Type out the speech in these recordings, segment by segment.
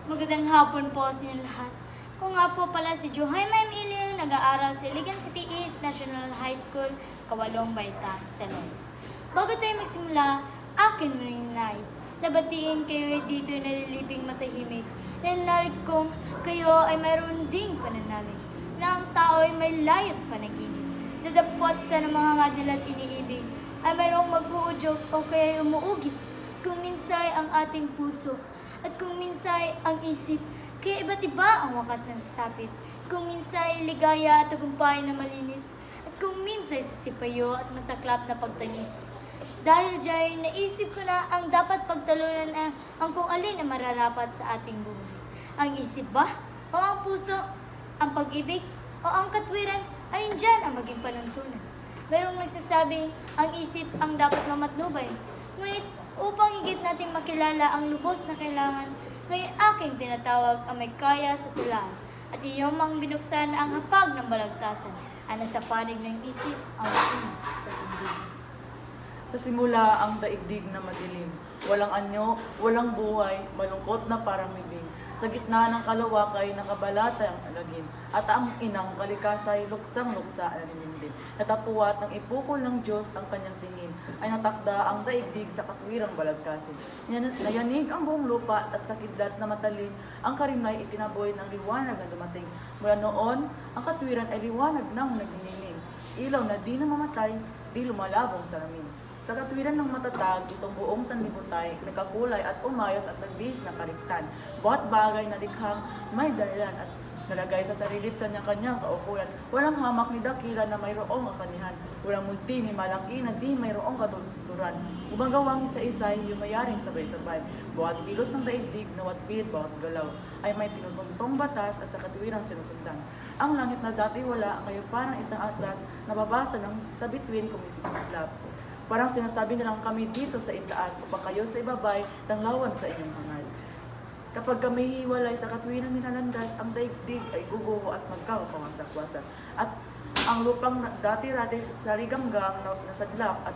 Magandang hapon po sa inyo lahat. Kung nga po pala si Johaima Emilio, nag-aaral sa Iligan City East National High School, Kawalong Baita, Salon. Bago tayo magsimula, akin rin nais nabatiin kayo dito nalilibing matahimik. Nanalig kong kayo ay mayroon ding pananalig na ang tao ay may layot panaginip. Dadapot sa mga ngadil at iniibig ay mayroong mag-uudyok o kaya umuugit. Kung minsay ang ating puso at kung minsay ang isip, kaya iba't iba ang wakas na sasapit. Kung minsay ligaya at tagumpay na malinis, at kung minsay sisipayo at masaklap na pagtangis. Dahil dyan, naisip ko na ang dapat pagtalunan ang kung alin ang mararapat sa ating buhay. Ang isip ba? O ang puso? Ang pag-ibig? O ang katwiran? Alin dyan ang maging panuntunan? Merong nagsasabi, ang isip ang dapat mamatnubay. Ngunit upang higit natin makilala ang lubos na kailangan, ngayon aking tinatawag ang may kaya sa tulaan. At iyong mang binuksan ang hapag ng balagtasan, ang nasa panig ng isip ang masinag sa daigdig. Sa simula ang daigdig na madilim, walang anyo, walang buhay, malungkot na paramibing. Sa gitna ng kalawakay, nakabalata ang alagin, at ang inang kalikasay, luksang-luksa ang nimdim. Natapuat ng ipukol ng Diyos ang kanyang tingin, ay natakda ang daigdig sa katwirang balagkasin. Nayanig ang buong lupa at sa kidlat na matalim, ang karimay itinaboy ng liwanag na dumating. Mula noon, ang katwiran ay liwanag ng nagningning. Ilaw na di namamatay, di lumalabong sa amin. Sa katwiran ng matatag, itong buong sanlibutan, nagkakulay at umayos at nagbihis na kariktan. Bawat bagay na likhang may dahilan at nalagay sa sarili kanya-kanyang kaukulan. Walang hamak ni dakila na mayroong kakanihan. Walang multi ni malaki na di mayroong katuluran. Gumagawang isa-isay, yumayaring sabay-sabay. Bawat kilos ng daigdig, nawatpit, bawat galaw, ay may tinutuntong batas at sa katwirang sinusundan. Ang langit na dati wala, kayo parang isang atlat na babasa sa bituin kumisikislap. Parang sinasabi nilang kami dito sa itaas upang kayo sa ibabay tanglawan sa inyong hangal. Kapag kami hiwalay sa katwiran nilalandas, ang daigdig ay guguho at magkakawasak-wasak. At ang lupang dati-rati sa liganggang nasadlak at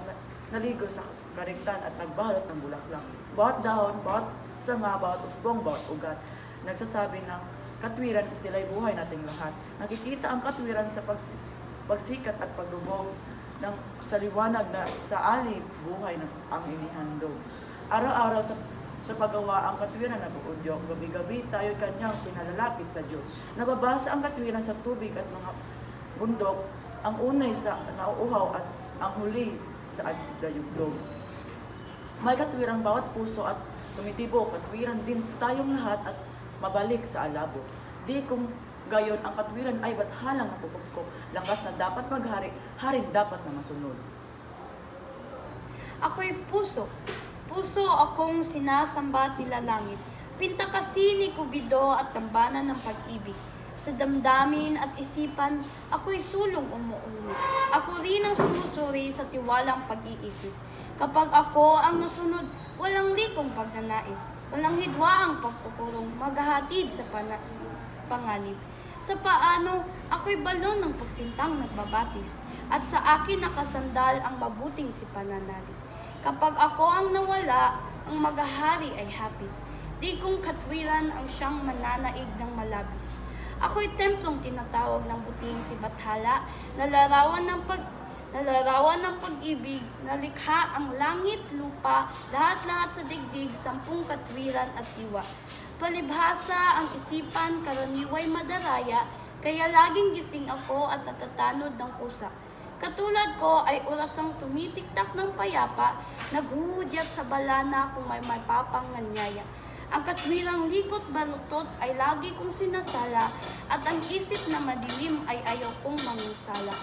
naligo sa kariktan at nagbalot ng bulaklak. Bawat dahon, bawat sanga, bawat usbong, bawat ugat. Nagsasabi ng katwiran sila'y buhay nating lahat. Nakikita ang katwiran sa pagsikat at paglubog ng sa liwanag na sa alib buhay ng ang inihandog. Araw-araw sa paggawa ang katwiran na buudyok, gabi-gabi tayo kanyang pinalalapit sa Diyos. Nababasa ang katwiran sa tubig at mga bundok, ang unay sa nauuhaw at ang huli sa dayugdog. May katwirang bawat puso at tumitibok, katwiran din tayong lahat at mabalik sa alabo. Di kung gayon, ang katwiran ay bathalang napupugko, lakas na dapat maghari, haring dapat na masunod. Ako'y puso. Puso akong sinasamba at nilalangit. Pinta kasi ni Cupido at tambanan ng pag-ibig. Sa damdamin at isipan, ako'y sulong umuunod. Ako rin ang sumusuri sa tiwalang pag-iisip. Kapag ako ang nasunod, walang likong pagnanais. Walang hidwaang pagpupulong maghahatid sa panganib. Sa paano, ako'y balon ng pagsintang nagbabatis, at sa akin nakasandal ang mabuting si pananalig. Kapag ako ang nawala, ang maghahari ay hapis. Di kong katwiran ang siyang mananaig ng malabis. Ako'y templong tinatawag ng buting si Bathala, na larawan ng pag-ibig, na likha ang langit, lupa, lahat-lahat sa digdig, 10 katwiran at diwa. Palibhasa ang isipan, karaniway madaraya, kaya laging gising ako at natatanod ng kusa. Katulad ko ay orasang tumitiktak ng payapa, naghuhudyat sa balana kung may papanganyaya. Ang katwirang likot balutot ay lagi kong sinasala, at ang isip na madilim ay ayaw kong mangisala.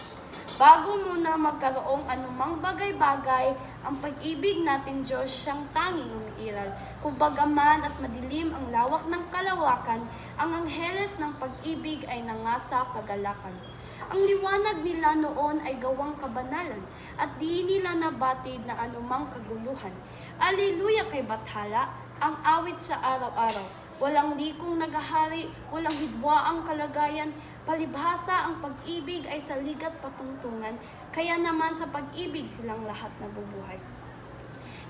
Bago muna magkaroong anumang bagay-bagay, ang pag-ibig natin Diyos siyang tanging umiiral. Kung bagaman at madilim ang lawak ng kalawakan, ang angheles ng pag-ibig ay nangasa kagalakan. Ang liwanag nila noon ay gawang kabanalan, at di nila nabatid na anumang kaguluhan. Aleluya kay Bathala, ang awit sa araw-araw. Walang likong naghahari, walang hidwa ang kalagayan. Palibhasa ang pag-ibig ay saligat patungtungan, kaya naman sa pag-ibig silang lahat nabubuhay.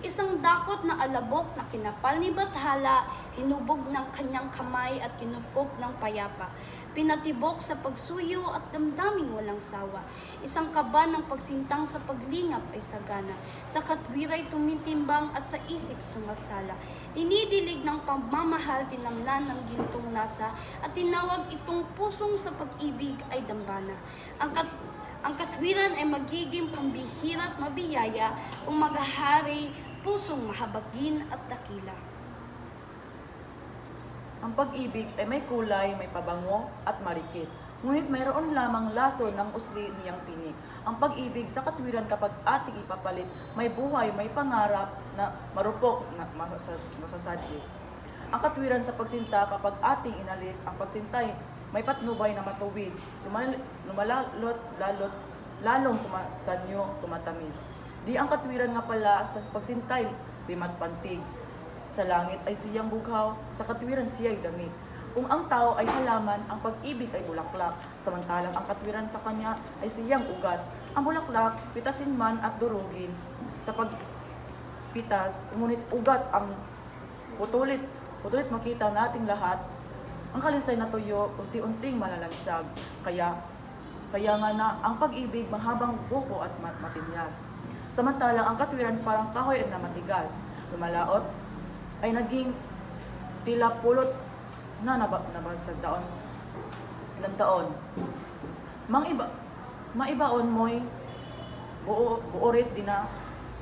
Isang dakot na alabok na kinapal ni Bathala, hinubog ng kanyang kamay at kinupkop ng payapa. Pinatibok sa pagsuyo at damdaming walang sawa. Isang kaba ng pagsintang sa paglingap ay sagana. Sa katwiray tumitimbang at sa isip sumasala. Dinidilig ng pagmamahal, tinamnan ng gintong nasa, at tinawag itong pusong sa pag-ibig ay dambana. Ang katwiran ay magiging pambihira at mabiyaya kung maghahari, pusong mahabagin at dakila. Ang pag-ibig ay may kulay, may pabango at marikit. Ngunit mayroon lamang laso ng usli niyang tinik. Ang pag-ibig sa katwiran kapag ating ipapalit, may buhay, may pangarap na marupok na masasadli. Ang katwiran sa pagsinta kapag ating inalis, ang pagsintay may patnubay na matuwid, lalong sumasanyo, tumatamis. Di ang katwiran nga pala sa pagsintay, limat pantig. Sa langit ay siyang bughaw, sa katwiran siya'y damit. Kung ang tao ay halaman, ang pag-ibig ay bulaklak, samantalang ang katwiran sa kanya ay siyang ugat. Ang bulaklak, pitasin man at durugin. Sa pagpitas, ngunit ugat ang putulit makita nating lahat. Ang kalisay na tuyo, unti-unting malalansag. Kaya nga na ang pag-ibig mahabang buko at matinyas. Samantalang ang katwiran parang kahoy na matigas, lumalaot, ay naging tila pulot na nabansag ilang taon. Maibaon mo'y buorit din na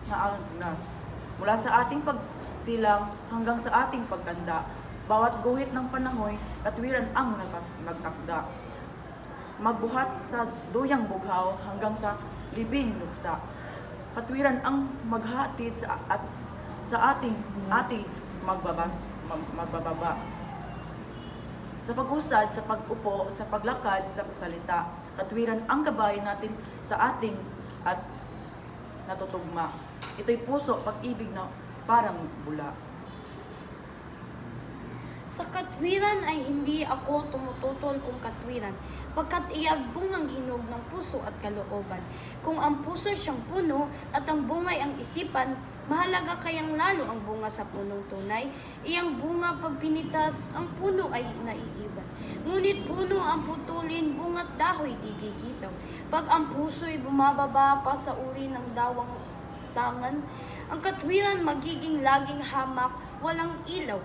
naagnas. Mula sa ating pagsilang hanggang sa ating pagtanda, bawat guhit ng panahoy, katwiran ang nagtakda. Magbuhat sa duyang bughaw hanggang sa libing luksa. Katwiran ang maghatid sa ating magbababa. Sa pag-usad, sa pag-upo, sa paglakad, sa salita, katwiran ang gabay natin sa ating at natutugma. Ito'y puso, pag-ibig na parang bula. Sa katwiran ay hindi ako tumututol kung katwiran, pagkat iyagbong ang hinog ng puso at kalooban. Kung ang puso siyang puno at ang bungay ang isipan, mahalaga kayang lalo ang bunga sa punong tunay. Iyang bunga pag pinitas, ang puno ay naiiwan. Ngunit puno ang putulin, bunga't dahoy di gigitaw. Pag ang puso'y bumababa pa sa uri ng dawang tangan, ang katwiran magiging laging hamak, walang ilaw.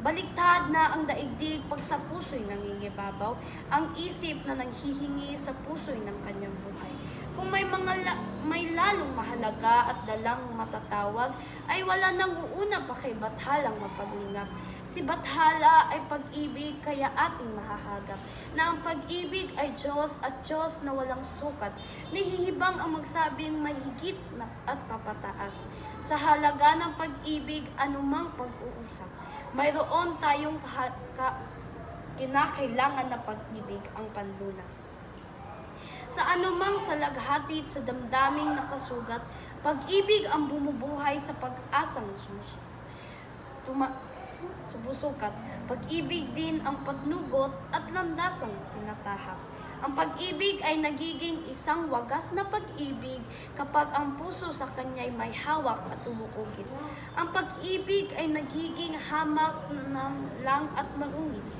Baliktad na ang daigdig pag sa puso'y nangingibabaw, ang isip na nanghihingi sa puso'y ng kanyang buhay. Kung may lalong mahalaga at dalang matatawag, ay wala nang uuna pa kay Bathalang mapaglingap. Si Bathala ay pag-ibig, kaya ating mahahagap, na ang pag-ibig ay Diyos at Diyos na walang sukat, nahihibang ang magsabing mahigit na at papataas. Sa halaga ng pag-ibig, anumang pag-uusap, mayroon tayong kinakailangan na pag-ibig ang panlunas. Sa anumang salaghatid sa damdaming nakasugat, pag-ibig ang bumubuhay sa pag-asang sumusukat. Pag-ibig din ang patnugot at landasang tinatahak. Ang pag-ibig ay nagiging isang wagas na pag-ibig kapag ang puso sa kanya'y may hawak at umuugit. Ang pag-ibig ay nagiging hamak lang at marungis.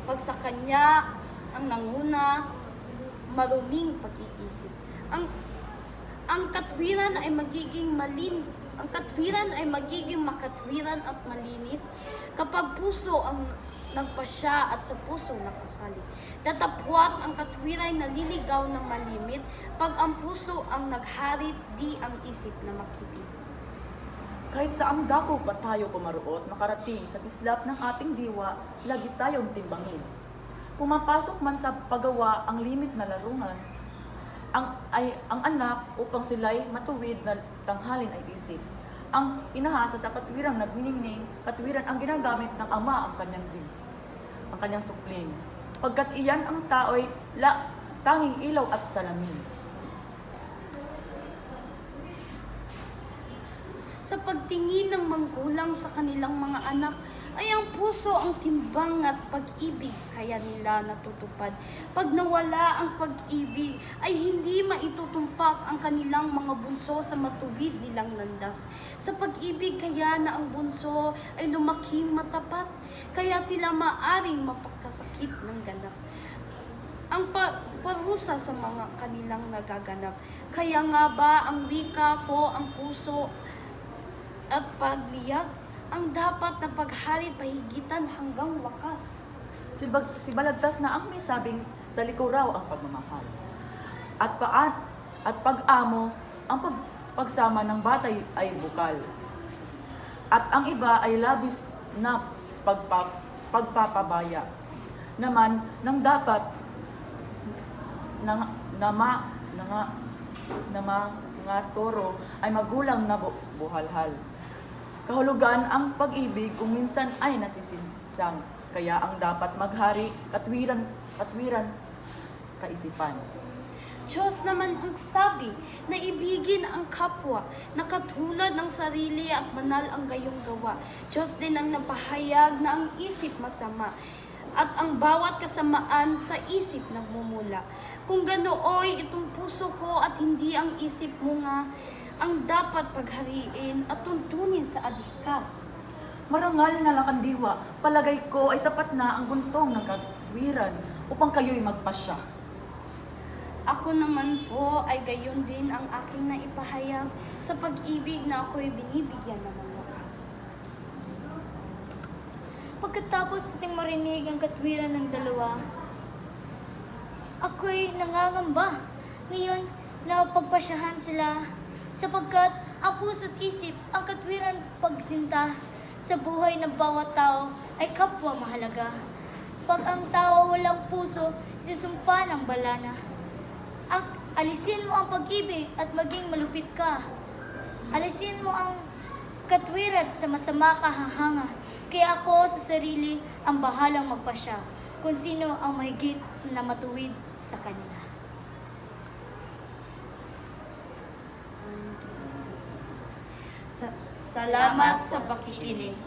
Pag sa kanya ang nanguna, maruming pag-iisip. Ang katwiran ay magiging malinis. Ang katwiran ay magiging makatwiran at malinis kapag puso ang nagpasya at sa puso nakasali. Datapwat ang katwiran ay naliligaw ng malimit pag ang puso ang nagharit, di ang isip na makitig. Kahit sa ang dako pa tayo kumaruot, makarating sa kislap ng ating diwa, lagi tayong timbangin. Pumapasok man sa pagawa ang limit na larungan, ang anak upang sila'y matuwid na tanghalin ay isip. Ang inahasa sa katwirang nagniningning, katwiran ang ginagamit ng ama ang kanyang supling. Pagkat iyan ang tao'y tanging ilaw at salamin. Sa pagtingin ng manggulang sa kanilang mga anak, ay ang puso ang timbang at pag-ibig kaya nila natutupad. Pag nawala ang pag-ibig ay hindi maitutumpak ang kanilang mga bunso sa matuwid nilang landas. Sa pag-ibig kaya na ang bunso ay lumaking matapat, kaya sila maaring mapagkasakit ng ganap. Ang parusa sa mga kanilang nagaganap. Kaya nga ba ang wika ko, ang puso at pagliyag, ang dapat na paghari pahigitan hanggang wakas. Si Balagtas na ang may sabing sa liko raw ang pagmamahal. At pag-amo, ang pagsama ng batay ay bukal. At ang iba ay labis na pagpapabaya. Naman, nang dapat nga toro ay magulang na buhalhal. Kahulugan ang pag-ibig kung minsan ay nasisinsang, kaya ang dapat maghari, katwiran, kaisipan. Diyos naman ang sabi na ibigin ang kapwa na katulad ng sarili at banal ang gayong gawa. Diyos din ang napahayag na ang isip masama at ang bawat kasamaan sa isip nagmumula. Kung ganooy itong puso ko at hindi ang isip mo nga, ang dapat paghariin at tuntunin sa adhika. Marangal na lakandiwa, palagay ko ay sapat na ang buntong ng katwiran upang kayo'y magpasya. Ako naman po ay gayon din ang aking naipahayag sa pag-ibig na ako'y binibigyan ng wakas. Pagkatapos nating marinig ang katwiran ng dalawa, ako'y nangangamba ngayon na pagpasyahan sila sapagkat ang puso't isip ang katwiran pagsinta sa buhay ng bawat tao ay kapwa mahalaga. Pag ang tao walang puso, sisumpa ng balana. Alisin mo ang pag-ibig at maging malupit ka. Alisin mo ang katwiran sa masama kahahanga. Kaya ako sa sarili ang bahalang magpasya kung sino ang mahigit na matuwid sa kanila. Salamat sa pakikinig.